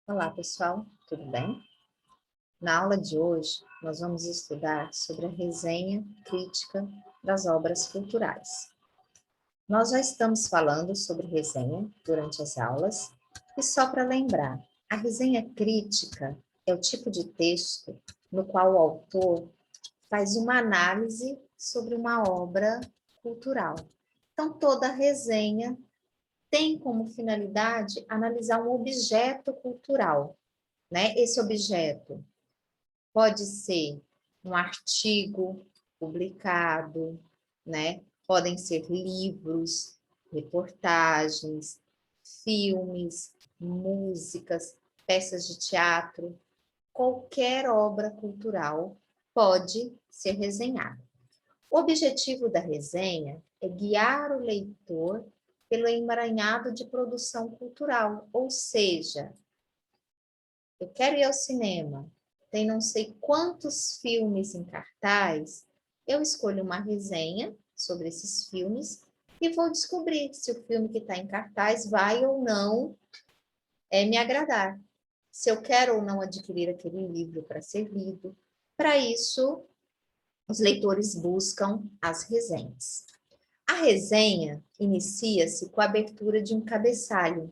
Olá, pessoal, tudo bem? Na aula de hoje, nós vamos estudar sobre a resenha crítica das obras culturais. Nós já estamos falando sobre resenha durante as aulas, e só para lembrar, a resenha crítica é o tipo de texto no qual o autor faz uma análise sobre uma obra cultural. Então, toda resenha tem como finalidade analisar um objeto cultural, né? Esse objeto pode ser um artigo publicado, né? Podem ser livros, reportagens, filmes, músicas, peças de teatro, qualquer obra cultural pode ser resenhada. O objetivo da resenha é guiar o leitor pelo emaranhado de produção cultural, ou seja, eu quero ir ao cinema, tem não sei quantos filmes em cartaz, eu escolho uma resenha sobre esses filmes e vou descobrir se o filme que está em cartaz vai ou não me agradar. Se eu quero ou não adquirir aquele livro para ser lido. Para isso, os leitores buscam as resenhas. A resenha inicia-se com a abertura de um cabeçalho,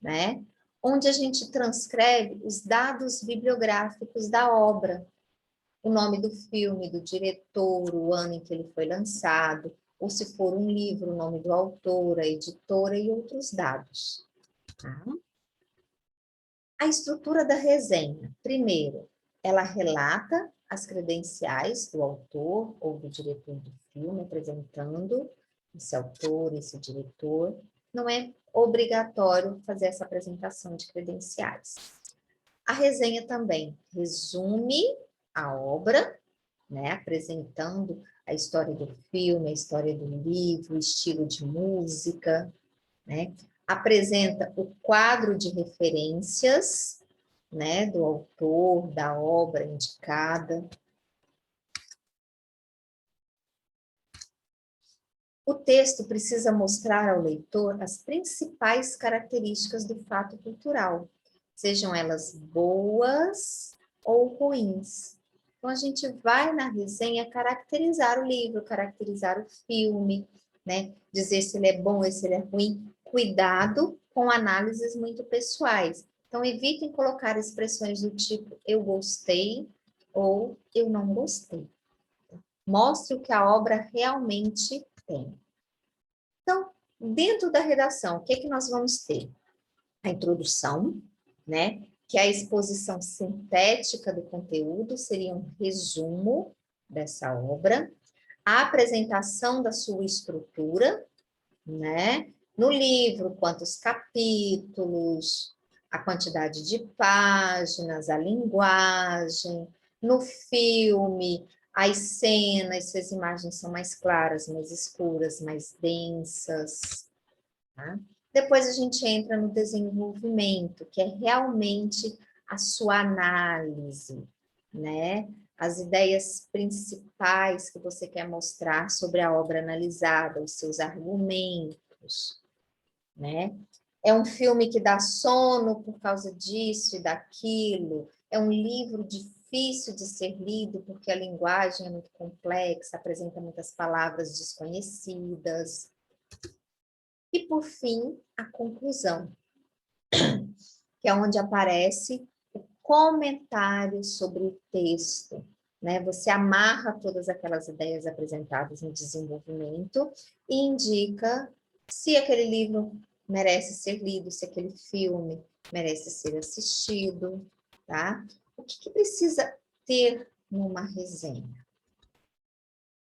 né? Onde a gente transcreve os dados bibliográficos da obra, o nome do filme, do diretor, o ano em que ele foi lançado, ou se for um livro, o nome do autor, a editora e outros dados. Tá? A estrutura da resenha. Primeiro, ela relata as credenciais do autor ou do diretor do filme, apresentando esse autor, esse diretor. Não é obrigatório fazer essa apresentação de credenciais. A resenha também resume a obra, né, apresentando a história do filme, a história do livro, o estilo de música, né? Apresenta o quadro de referências, né, do autor, da obra indicada. O texto precisa mostrar ao leitor as principais características do fato cultural, sejam elas boas ou ruins. Então, a gente vai na resenha caracterizar o livro, caracterizar o filme, né? Dizer se ele é bom ou se ele é ruim. Cuidado com análises muito pessoais. Então, evitem colocar expressões do tipo eu gostei ou eu não gostei. Mostre o que a obra realmente tem. Então, dentro da redação, o que é que nós vamos ter? A introdução, né? Que é a exposição sintética do conteúdo, seria um resumo dessa obra. A apresentação da sua estrutura, né? No livro, quantos capítulos, a quantidade de páginas, a linguagem. No filme, as cenas, se as imagens são mais claras, mais escuras, mais densas. Tá? Depois a gente entra no desenvolvimento, que é realmente a sua análise, né? As ideias principais que você quer mostrar sobre a obra analisada, os seus argumentos, né? É um filme que dá sono por causa disso e daquilo, é um livro difícil de ser lido porque a linguagem é muito complexa, apresenta muitas palavras desconhecidas. E, por fim, a conclusão, que é onde aparece o comentário sobre o texto, né? Você amarra todas aquelas ideias apresentadas no desenvolvimento e indica se aquele livro merece ser lido, se aquele filme merece ser assistido, tá? O que precisa ter numa resenha?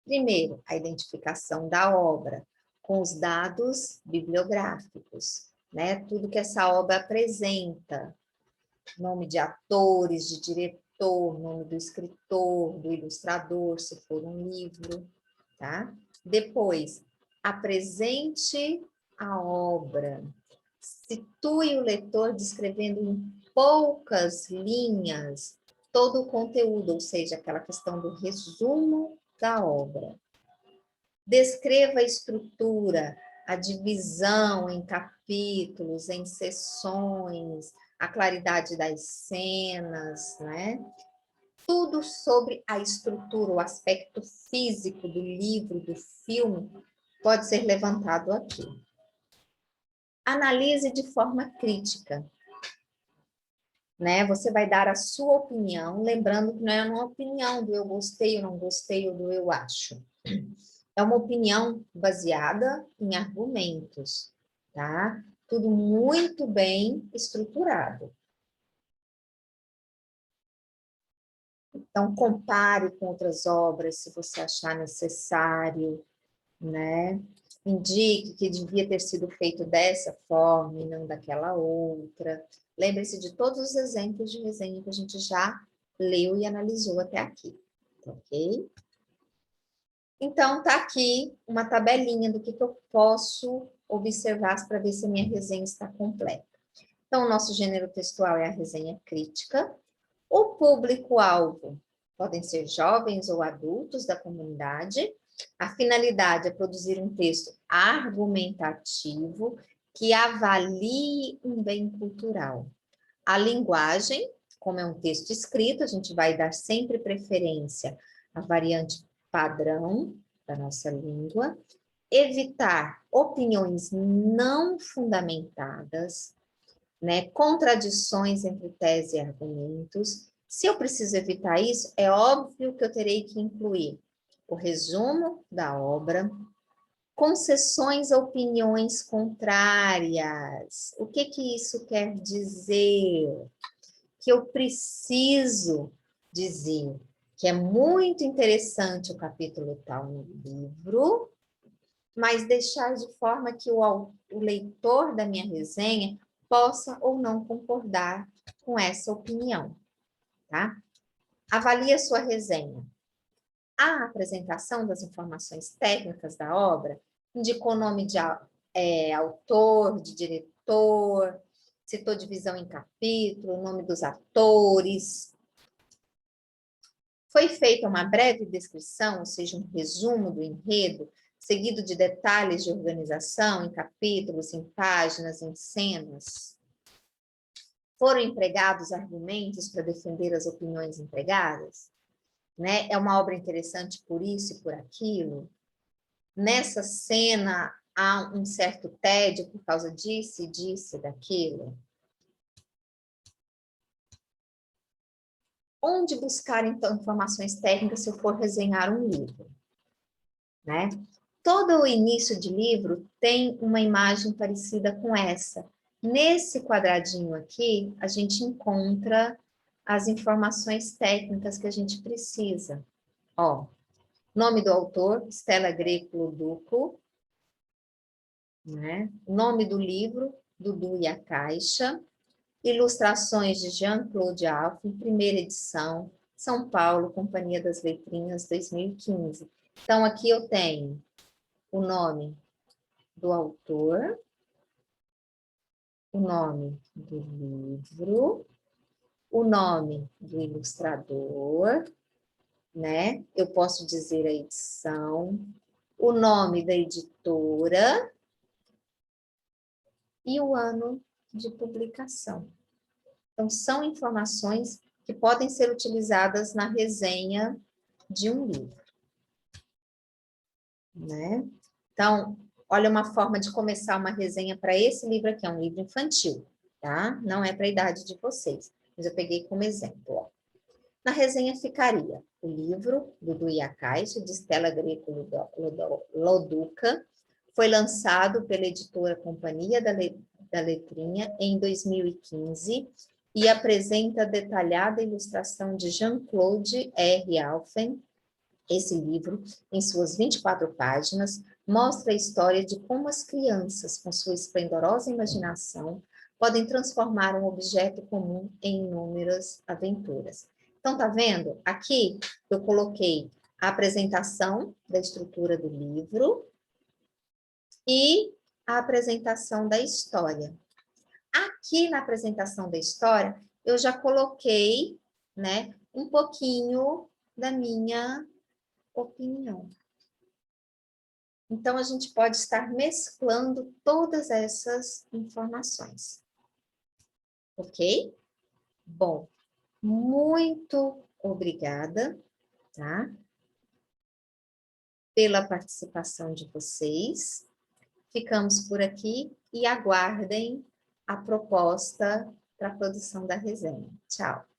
Primeiro, a identificação da obra com os dados bibliográficos, né? Tudo que essa obra apresenta, nome de atores, de diretor, nome do escritor, do ilustrador, se for um livro, tá? Depois, apresente a obra, situe o leitor descrevendo em poucas linhas todo o conteúdo, ou seja, aquela questão do resumo da obra. Descreva a estrutura, a divisão em capítulos, em seções, a claridade das cenas, né? Tudo sobre a estrutura, o aspecto físico do livro, do filme, pode ser levantado aqui. Analise de forma crítica, né? Você vai dar a sua opinião, lembrando que não é uma opinião do eu gostei, eu não gostei, ou do eu acho. É uma opinião baseada em argumentos, tá? Tudo muito bem estruturado. Então, compare com outras obras, se você achar necessário, né? Indique que devia ter sido feito dessa forma e não daquela outra. Lembre-se de todos os exemplos de resenha que a gente já leu e analisou até aqui, ok? Então, tá aqui uma tabelinha do que eu posso observar para ver se a minha resenha está completa. Então, o nosso gênero textual é a resenha crítica. O público-alvo podem ser jovens ou adultos da comunidade. A finalidade é produzir um texto argumentativo que avalie um bem cultural. A linguagem, como é um texto escrito, a gente vai dar sempre preferência à variante padrão da nossa língua. Evitar opiniões não fundamentadas, né? Contradições entre tese e argumentos. Se eu preciso evitar isso, é óbvio que eu terei que incluir o resumo da obra, concessões a opiniões contrárias. O que que isso quer dizer? Que eu preciso dizer que é muito interessante o capítulo tal no livro, mas deixar de forma que o leitor da minha resenha possa ou não concordar com essa opinião, tá? Avalie a sua resenha. A apresentação das informações técnicas da obra indicou o nome de autor, de diretor, citou divisão em capítulo, o nome dos atores. Foi feita uma breve descrição, ou seja, um resumo do enredo, seguido de detalhes de organização em capítulos, em páginas, em cenas. Foram empregados argumentos para defender as opiniões empregadas? Né? É uma obra interessante por isso e por aquilo? Nessa cena há um certo tédio por causa disso e daquilo? Onde buscar, então, informações técnicas se eu for resenhar um livro? Né? Todo o início de livro tem uma imagem parecida com essa. Nesse quadradinho aqui, a gente encontra as informações técnicas que a gente precisa. Ó, nome do autor, Stella Greco Loduco, né? Nome do livro, Dudu e a Caixa, ilustrações de Jean-Claude Alphen, primeira edição, São Paulo, Companhia das Letrinhas, 2015. Então, aqui eu tenho o nome do autor, o nome do livro, o nome do ilustrador, né? Eu posso dizer a edição, o nome da editora e o ano de publicação. Então, são informações que podem ser utilizadas na resenha de um livro, né? Então, olha uma forma de começar uma resenha para esse livro aqui, é um livro infantil, tá? Não é para a idade de vocês, mas eu peguei como exemplo, ó. Na resenha ficaria o livro Dudu e a Caixa, de Stella Greco Loduca, foi lançado pela editora Companhia da Letrinha em 2015 e apresenta a detalhada ilustração de Jean-Claude R. Alphen. Esse livro, em suas 24 páginas, mostra a história de como as crianças, com sua esplendorosa imaginação, podem transformar um objeto comum em inúmeras aventuras. Então, tá vendo? Aqui eu coloquei a apresentação da estrutura do livro e a apresentação da história. Aqui na apresentação da história, eu já coloquei, né, um pouquinho da minha opinião. Então, a gente pode estar mesclando todas essas informações. ok? Bom, muito obrigada, tá? Pela participação de vocês. Ficamos por aqui e aguardem a proposta para a produção da resenha. Tchau!